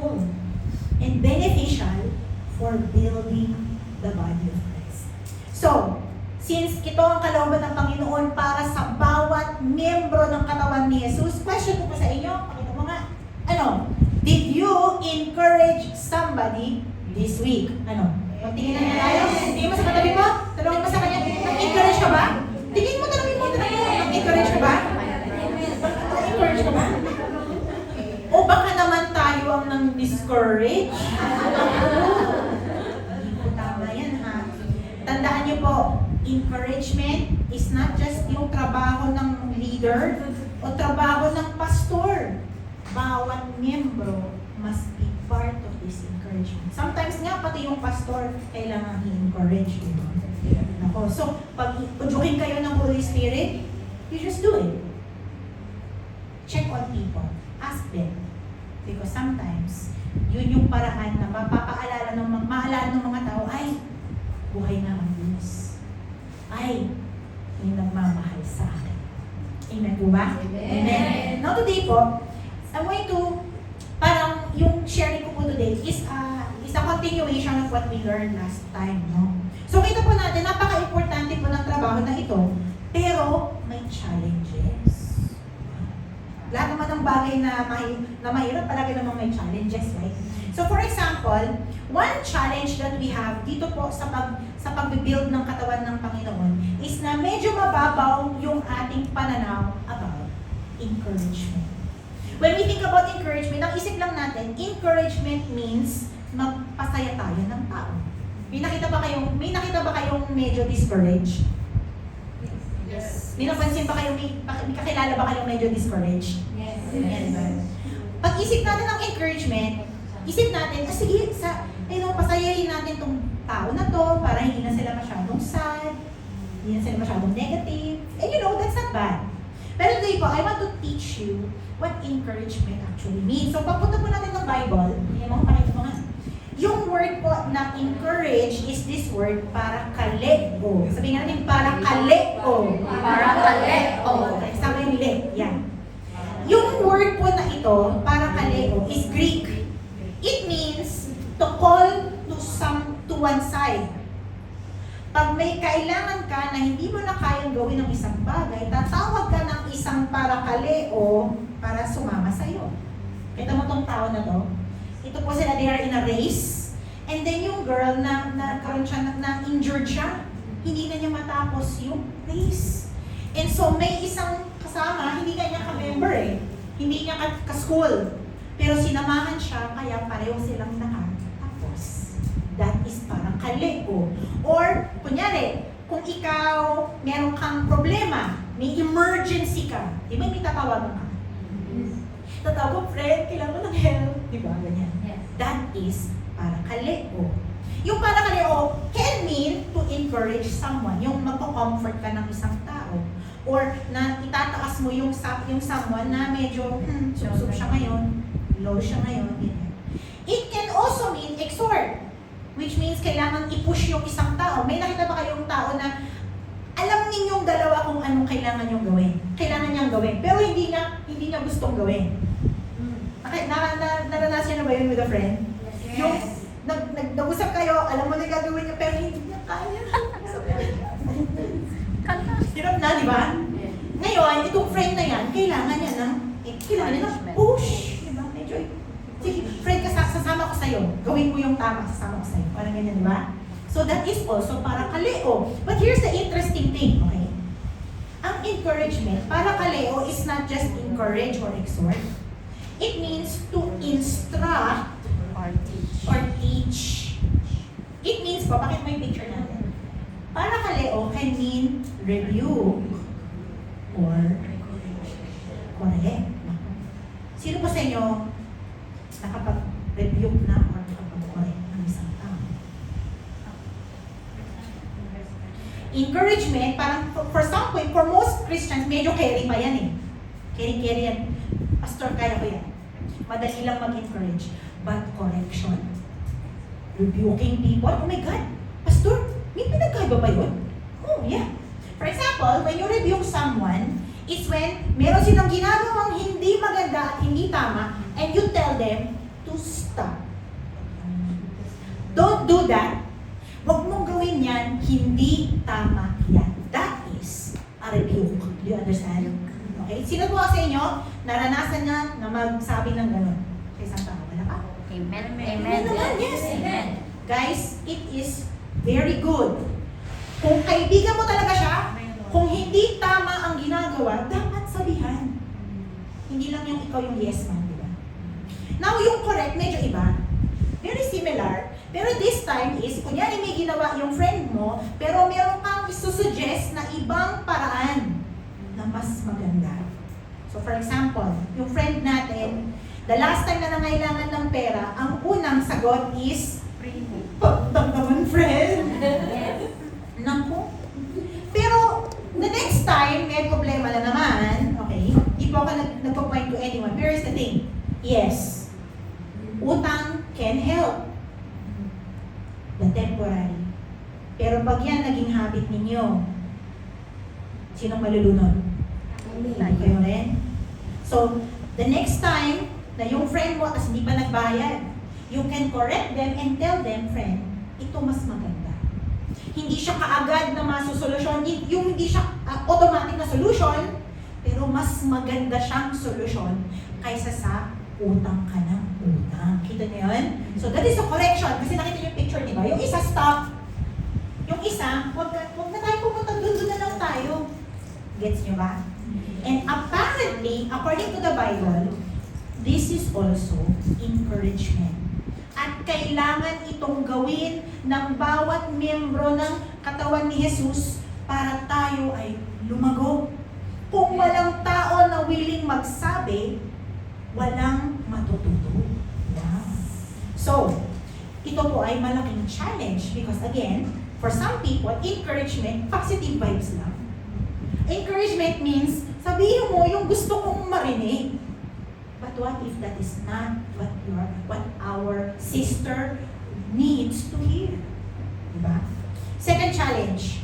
useful and beneficial for building the body of Christ. So, since ito ang kalooban ng Panginoon para sa bawat miyembro ng katawan ni Jesus, question ko po sa inyo, pakita mo nga, did you encourage somebody this week? Tingin na tayo? Tingin mo sa katabi mo? Tanongin mo sa kanya, nag-encourage ka ba? Tingin mo, tanongin mo, nag-encourage ka ba? Nag-encourage ka ba? O baka naman tayo ang nang-discourage? Hindi po tama yan, ha? Tandaan niyo po, encouragement is not just yung trabaho ng leader o trabaho ng pastor. Bawat miyembro must be part of this encouragement. Sometimes nga, pati yung pastor, kailangan i-encourage. So, pag udyuhin kayo ng Holy Spirit, you just do it. Check on people. Ask them. Because sometimes, yun yung paraan na maalala ng mga tao, ay, buhay na ang Diyos. Ay, may nagmamahal sa akin. Amen po ba? Amen. Now today po, I'm going to, parang yung sharing ko po today is a continuation of what we learned last time, no? So kita po natin, napaka-importante po ng trabaho na ito, pero may challenges. Lahat naman ng bagay na mahirap, palagi naman may challenges, right? So for example, one challenge that we have dito po sa pag-build ng katawan ng Panginoon is na medyo mababaw yung ating pananaw about encouragement. When we think about encouragement, ang isip lang natin, encouragement means magpasaya tayo ng tao. May nakita ba kayong medyo discouraged? Yes. May napansin ba kayong, may kakilala ba kayong medyo discouraged? Yes. Yes. Pag isip natin ng encouragement, isip natin, sige, pasayahin natin tong tao na to para hindi na sila masyadong sad, hindi na sila masyadong negative. And that's not bad. Pero today po, I want to teach you what encouragement actually means. So, papunta po natin ng Bible. Pakita mo nga. Yung word po na encourage is this word, para kaleo. Sabihin natin, para kaleo. Para kaleo. Kasama yung le. Yan. Yung word po na ito, para kaleo, is Greek. It means to call to one side. Pag may kailangan ka na hindi mo na kayang gawin ng isang bagay, tatawag ka ng isang parakaleo para sumama sa'yo. Kita mo tong tao na to? Ito po sila, they are in a race. And then yung girl na-injured siya, hindi na niya matapos yung race. And so may isang kasama, hindi ka niya ka-member Hindi niya ka-school. Pero sinamahan siya, kaya pareho silang nakatapos. That is parang kaleo. Or, kunyari, kung ikaw, meron kang problema, may emergency ka, di ba may tatawagan ka? Tatawag, friend, kailangan mo ng help. Di ba? Ganyan. Yes. That is para kaleo. Yung para kaleo can mean to encourage someone. Yung magpo-comfort ka ng isang tao. Or na itataas mo yung someone na medyo, susub siya ngayon, low siya ngayon. It can also mean exhort. Which means kailangan i-push yung isang tao. May nakita ba kayong tao na alam ninyong dalawa kung anong kailangan niyong gawin? Kailangan niyang gawin. Pero hindi niya gustong gawin. Naranasan na ba yun with a friend? Yes. Yung nag-usap kayo, alam mo na gagawin niya, pero hindi niya kaya. Hirap na, di ba? Ngayon, itong friend na yan, kailangan niya ng push. Di ba? Medyo, sige, friend, sasama ko sa'yo. Gawin mo yung tama, sasama ko sa'yo. Parang ganyan, di ba? So that is also para kaleo. But here's the interesting thing, okay? Ang encouragement, para kaleo, is not just encourage or exhort. It means to instruct or teach. It means po, bakit may picture natin? Para kaleo can mean rebuke or correct. Sino po sa inyo nakapag-rebuke na or nakapag-correct ng isang tao? Encouragement, parang for some point, for most Christians, medyo carry pa yan Carry yan. Pastor, kaya ko yan. Madali lang mag-encourage. But correction, rebuking people, oh my God, Pastor, may pinagkaiba ba yun? Oh, yeah. For example, when you rebuke someone, it's when meron silang ginagawang hindi maganda at hindi tama, and you tell them, to stop. Don't do that. Huwag mong gawin yan, hindi tama yan. That is a rebuke. Do you understand? Okay? Sino po sa inyo, naranasan na magsabi ng gano'n? Sa isang tao, wala pa? Amen. Amen naman, yes. Amen. Guys, it is very good. Kung kaibigan mo talaga siya, kung hindi tama ang ginagawa, dapat sabihan. Hindi lang yung ikaw yung yes man, di ba? Now, yung correct, medyo iba. Very similar. Pero this time is, kunyari may ginawa yung friend mo, pero meron kang isusuggest na ibang paraan na mas maganda. So for example, yung friend natin, the last time na nangailangan ng pera, ang unang sagot is, pagdang naman friend. Naku. Pero the next time, may problema na naman, okay, di po ako nagpo-point to anyone. Pero here's the thing, yes, utang can help. The temporary. Pero pag yan naging habit ninyo, sinong malulunod? Kayo rin. So, the next time na yung friend mo as hindi pa nagbayad, you can correct them and tell them, friend, ito mas maganda. Hindi siya kaagad na masusolusyon, yung hindi siya automatic na solution, pero mas maganda siyang solusyon kaysa sa utang ka ng utang. Kita niyo yun? So that is a correction. Kasi nakita niyo yung picture, di ba? Yung isa stop. Yung isa, wag na tayo pumunta doon na lang tayo. Gets niyo ba? And apparently, according to the Bible, this is also encouragement. At kailangan itong gawin ng bawat miyembro ng katawan ni Jesus para tayo ay lumago. Kung walang tao na willing magsabi, walang matututo. Yeah. So, ito po ay malaking challenge because again, for some people, encouragement, positive vibes lang. Encouragement means, sabihin mo yung gusto kong marinig. But what if that is not what our sister needs to hear? Diba? Second challenge.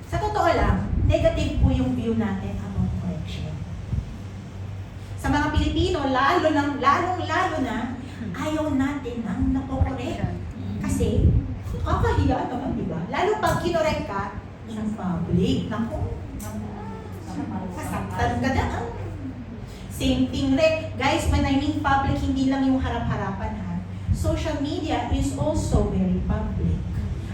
Sa totoo lang, negative po yung view natin about correction. Sa mga Pilipino, lalong na, ayaw natin ng nakokorek. Kasi, kakahiya naman, di ba? Lalo pag kinorek ka, in public, naku, masaktan ka na. Same thing rin. Guys, when I mean public, hindi lang yung harap-harapan ha. Social media is also very public.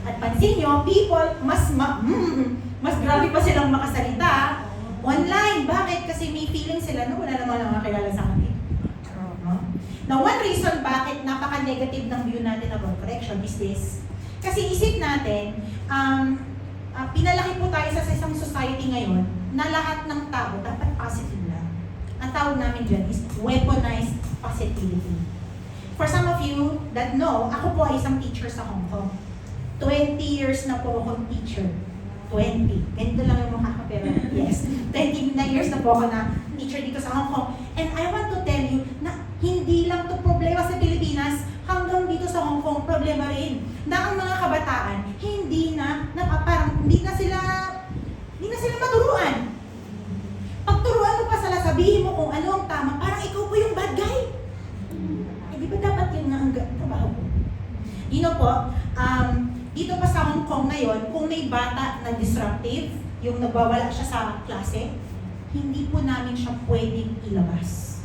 At pansin nyo, people, mas grabe pa silang makasalita online. Bakit? Kasi may feeling sila na wala naman ang makilala sa kanila. No? Now, one reason bakit napaka-negative ng view natin about correction is this. Kasi isip natin, pinalaki po tayo sa isang society ngayon na lahat ng tao dapat positive lang. Ang tawag namin dyan is weaponized positivity. For some of you that know, ako po ay isang teacher sa Hong Kong. 20 years na po akong teacher. 20. Ganito lang yung mukha ko, pero yes. 20 na years na po ako na teacher dito sa Hong Kong. And I want to tell you na hindi lang to problema sa Pilipinas, hanggang dito sa Hong Kong, problema rin. Na ang mga kabataan, hindi na sila maturuan. Pagturuan mo pa sila, sabihin mo kung ano ang tama, parang ikaw po yung bad guy. Eh, di ba dapat yun nga ang trabaho ko? Po, dito pa sa Hong Kong ngayon, kung may bata na disruptive, yung nagwawala siya sa klase, hindi po namin siya pwedeng ilabas.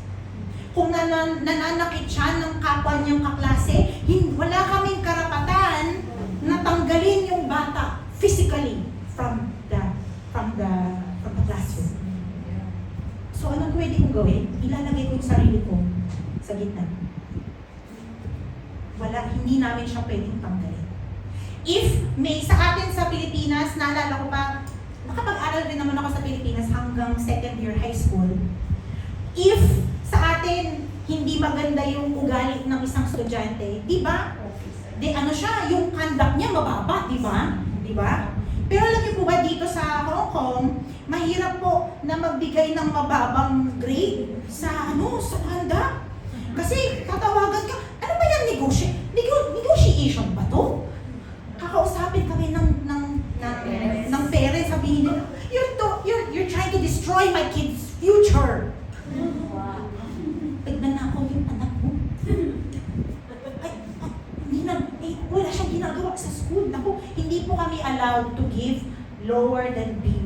Kung nananakit siya ng kapwa niyang kaklase, wala kaming karapatan na tanggalin yung bata physically from the classroom. So anong pwede kong gawin? Ilalagay ko yung sarili ko sa gitna. Hindi namin siya pwedeng tanggalin. If may sa atin sa Pilipinas, naalala ko pa, nakapag-aral rin naman ako sa Pilipinas hanggang second year high school. If sa atin, hindi maganda yung ugali ng isang estudyante, di ba? Yung conduct niya mababa, di ba? Di ba? Pero alam niyo po ba dito sa Hong Kong, mahirap po na magbigay ng mababang grade sa conduct. Kasi tatawagan ka, ano ba yan negotiation ba to? Kakausapin kami ng parents, sabihin nila, you're trying to destroy my kid's future. Tignan na ako yung anak mo. ginagawa sa school. Naku, hindi po kami allowed to give lower than B-.